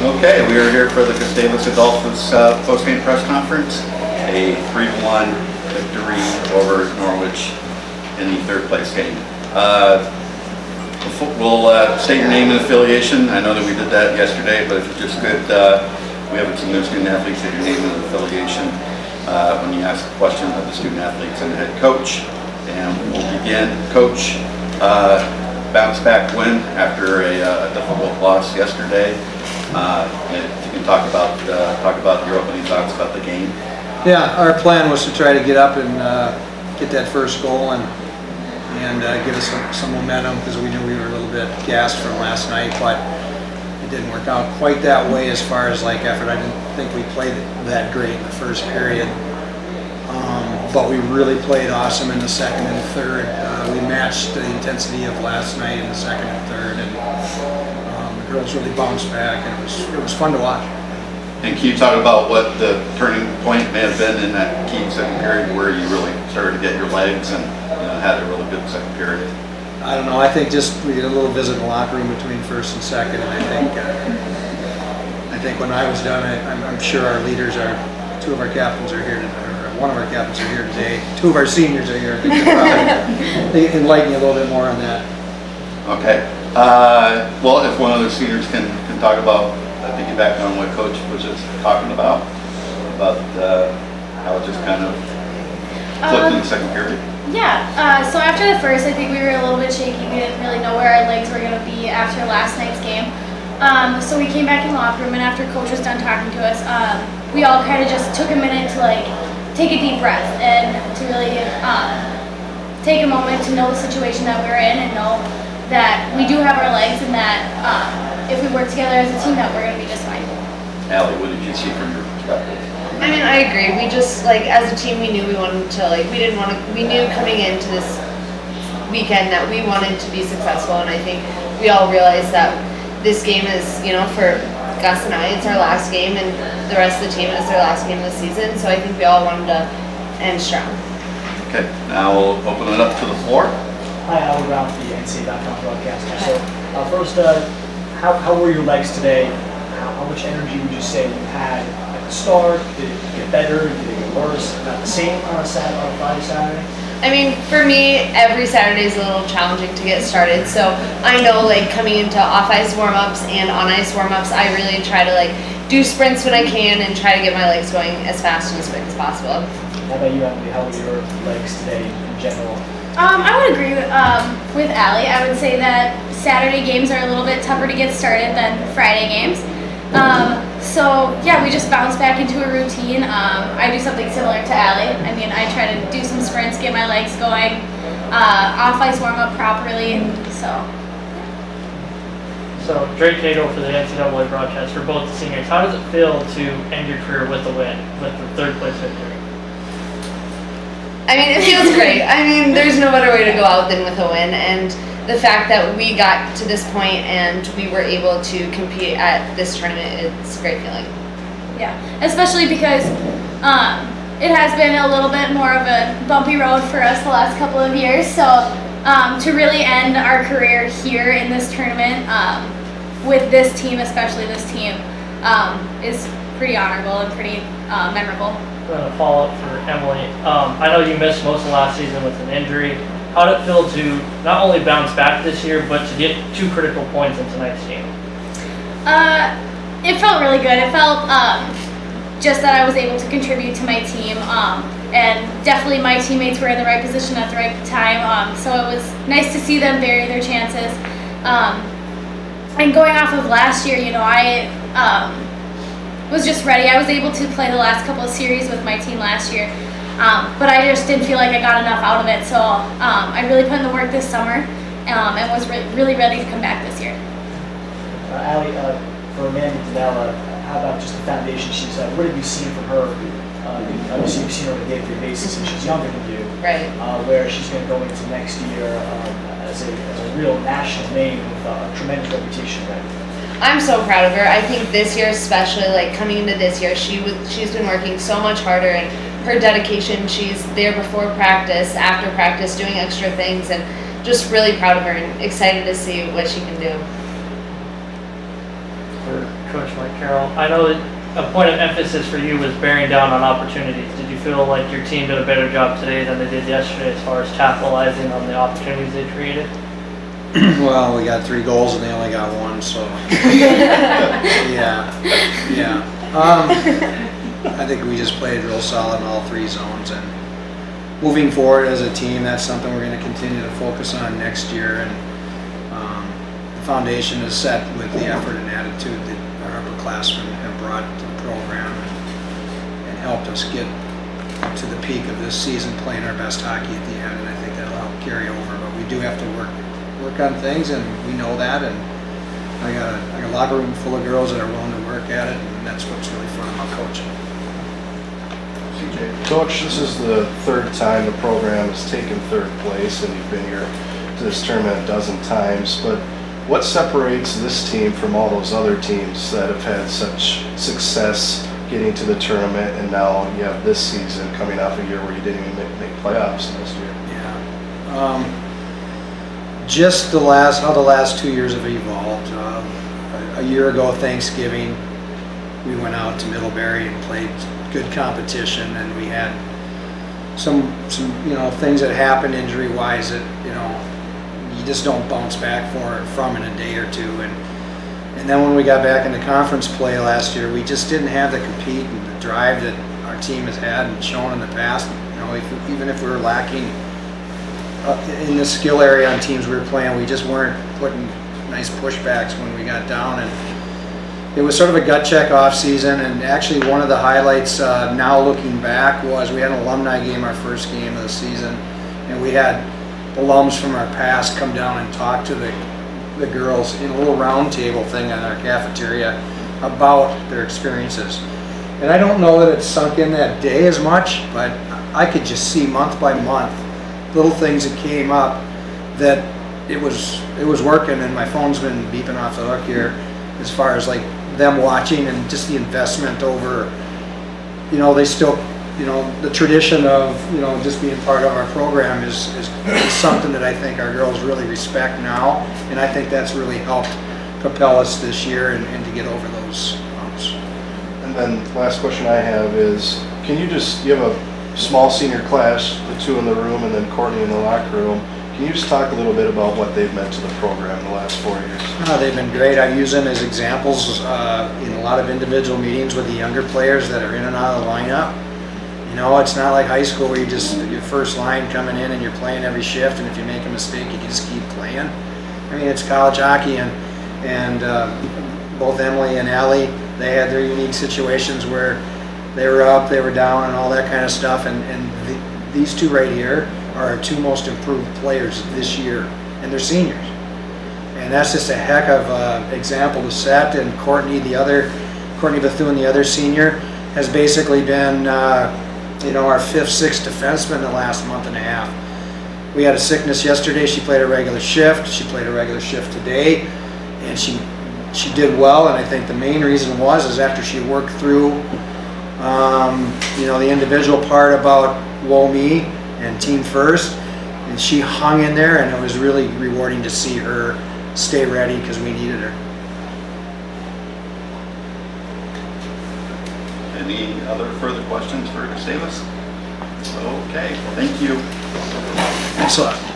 Okay, we are here for the Gustavos Adolphus post-game press conference. A 3-1 victory over Norwich in the third place game. We'll state your name and affiliation. I know that we did that yesterday, but if you just could, we have some new student athletes, state your name and affiliation when you ask a question of the student athletes and the head coach. And we'll begin. Coach, bounce back win after a difficult loss yesterday. If you can talk about your opening thoughts about the game. Yeah, our plan was to try to get up and get that first goal and give us some momentum, because we knew we were a little bit gassed from last night, but it didn't work out quite that way as far as like effort. I didn't think we played that great in the first period, but we really played awesome in the second and third. We matched the intensity of last night in the second and third, and the girls really bounced back, and it was fun to watch. And can you talk about what the turning point may have been in that key second period where you really started to get your legs and had a really good second period? I don't know. I think just we did a little visit in the locker room between first and second, and I think when I was done, I'm sure our leaders two of our captains are here today, or one of our captains are here today. Two of our seniors are here. I think they can enlighten you a little bit more on that. Okay. Well, if one of the seniors can talk about, piggyback on what Coach was just talking about how it just kind of flipped in the second period. Yeah, so after the first, I think we were a little bit shaky. We didn't really know where our legs were going to be after last night's game. So we came back in the locker room, and after Coach was done talking to us, we all kind of just took a minute to take a deep breath and to really take a moment to know the situation that we were in and know that we do have our legs, and that if we work together as a team, that we're going to be just fine. Allie, what did you see from your perspective? I mean, I agree. We just, as a team, we knew we wanted to, we knew coming into this weekend that we wanted to be successful, and I think we all realized that this game is, for Gus and I, it's our last game, and the rest of the team is their last game of the season, so I think we all wanted to end strong. Okay, now we'll open it up to the floor. Hi, Howard Brown with the NCAA broadcaster. So, first, how were your legs today? How much energy would you say you had at the start? Did it get better? Did it get worse? About the same on Friday, Saturday? I mean, for me, every Saturday is a little challenging to get started. So I know, coming into off-ice warm-ups and on-ice warm-ups, I really try to do sprints when I can and try to get my legs going as fast and as quick as possible. How about you, Emily? How were your legs today in general? I would agree with Allie. I would say that Saturday games are a little bit tougher to get started than Friday games. So yeah, we just bounce back into a routine. I do something similar to Allie. I mean, I try to do some sprints, get my legs going, off-ice warm-up properly, So Drake Cagle for the NCAA broadcast for both the seniors. How does it feel to end your career with a win, with the third place victory? I mean, it feels great. I mean, there's no better way to go out than with a win, and the fact that we got to this point and we were able to compete at this tournament, it's a great feeling. Yeah, especially because it has been a little bit more of a bumpy road for us the last couple of years. So to really end our career here in this tournament with this team, especially this team, is pretty honorable and pretty memorable. A follow-up for Emily. I know you missed most of last season with an injury. How did it feel to not only bounce back this year, but to get 2 critical points in tonight's game? It felt really good. It felt just that I was able to contribute to my team, and definitely my teammates were in the right position at the right time, so it was nice to see them bury their chances. And going off of last year, I was just ready. I was able to play the last couple of series with my team last year, but I just didn't feel like I got enough out of it. So I really put in the work this summer and was really ready to come back this year. Allie, for Amanda Danella, how about just the foundation she's what have you seen from her? Obviously, you've seen her on a day-to-day basis, and she's younger than you. Right. Where she's going to go into next year as a real national name with a tremendous reputation already. I'm so proud of her. I think this year especially, coming into this year, she's been working so much harder, and her dedication, she's there before practice, after practice, doing extra things, and just really proud of her and excited to see what she can do. For Coach Mike Carroll. I know that a point of emphasis for you was bearing down on opportunities. Did you feel like your team did a better job today than they did yesterday as far as capitalizing on the opportunities they created? Well, we got 3 goals and they only got 1, so yeah. I think we just played real solid in all 3 zones, and moving forward as a team, that's something we're going to continue to focus on next year. And the foundation is set with the effort and attitude that our upperclassmen have brought to the program and helped us get to the peak of this season, playing our best hockey at the end. And I think that'll help carry over. But we do have to work on things, and we know that. And I got a locker room full of girls that are willing to work at it, and that's what's really fun about coaching. Coach, this is the 3rd time the program has taken 3rd place, and you've been here to this tournament a dozen times. But what separates this team from all those other teams that have had such success getting to the tournament, and now you have this season coming off a year where you didn't even make playoffs last year? Yeah. Just how the last 2 years have evolved. A year ago, Thanksgiving, we went out to Middlebury and played good competition, and we had some things that happened injury-wise that you just don't bounce back from in a day or two. And then when we got back into conference play last year, we just didn't have the compete and the drive that our team has had and shown in the past. Even if we were lacking in the skill area on teams we were playing, we just weren't putting nice pushbacks when we got down. And it was sort of a gut check off season, and actually one of the highlights now looking back was we had an alumni game, our first game of the season, and we had alums from our past come down and talk to the girls in a little round table thing in our cafeteria about their experiences. And I don't know that it sunk in that day as much, but I could just see month by month little things that came up that it was working, and my phone's been beeping off the hook here as far as like them watching and just the investment over, they still, the tradition of, just being part of our program is something that I think our girls really respect now, and I think that's really helped propel us this year and to get over those humps. And then last question I have is, you have a small senior class, the 2 in the room and then Courtney in the locker room. Can you just talk a little bit about what they've meant to the program in the last 4 years? They've been great. I use them as examples in a lot of individual meetings with the younger players that are in and out of the lineup. It's not like high school where your first line coming in and you're playing every shift, and if you make a mistake, you can just keep playing. I mean, it's college hockey, and both Emily and Allie, they had their unique situations where they were up, they were down, and all that kind of stuff. And these 2 right here are our 2 most improved players this year, and they're seniors. And that's just a heck of an example to set. And Courtney Bethune, the other senior, has basically been our 5th, 6th defenseman the last month and a half. We had a sickness yesterday. She played a regular shift. She played a regular shift today, and she did well. And I think the main reason is after she worked through the individual part about woe me and team first, and she hung in there, and it was really rewarding to see her stay ready because we needed her. Any other further questions for Gustavos? Okay, thank you. Thanks a lot.